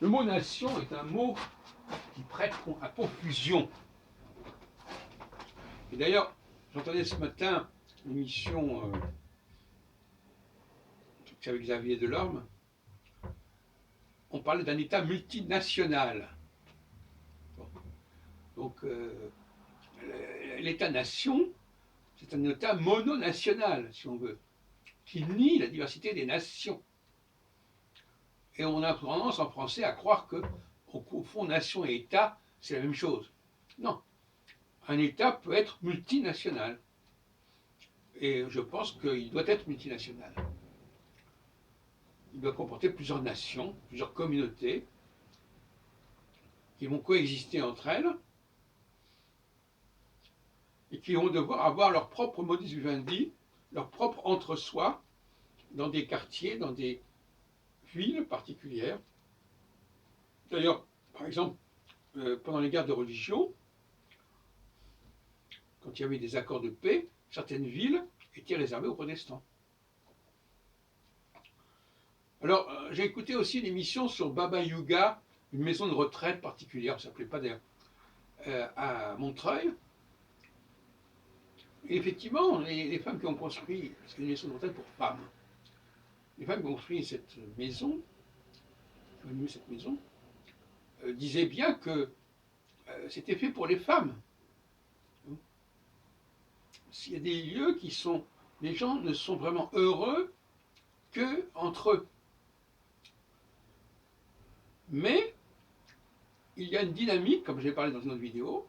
Le mot nation est un mot qui prête à confusion. Et d'ailleurs, j'entendais ce matin l'émission avec Xavier Delorme, on parlait d'un État multinational. Bon. Donc, l'État-nation, c'est un État mononational, si on veut, qui nie la diversité des nations. Et on a tendance en français à croire qu'au fond, nation et État, c'est la même chose. Non. Un État peut être multinational. Et je pense qu'il doit être multinational. Il doit comporter plusieurs nations, plusieurs communautés, qui vont coexister entre elles, et qui vont devoir avoir leur propre modus vivendi, leur propre entre-soi, dans des quartiers, dans des villes particulières. D'ailleurs, par exemple, pendant les guerres de religion, quand il y avait des accords de paix, certaines villes étaient réservées aux protestants. Alors, j'ai écouté aussi une émission sur Baba Yuga, une maison de retraite particulière, ça ne s'appelait pas d'ailleurs, à Montreuil. Et effectivement, les femmes qui ont construit, parce qu'il y a une maison de retraite pour femmes, les femmes qui ont construit cette maison, disaient bien que c'était fait pour les femmes. Il y a des lieux qui sont, les gens ne sont vraiment heureux que entre eux. Mais il y a une dynamique, comme j'ai parlé dans une autre vidéo,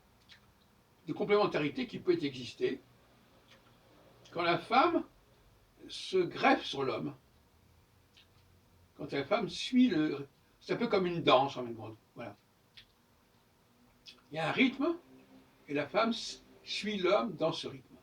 de complémentarité qui peut exister quand la femme se greffe sur l'homme. Quand la femme suit le... C'est un peu comme une danse en même temps. Voilà. Il y a un rythme et la femme suit l'homme dans ce rythme.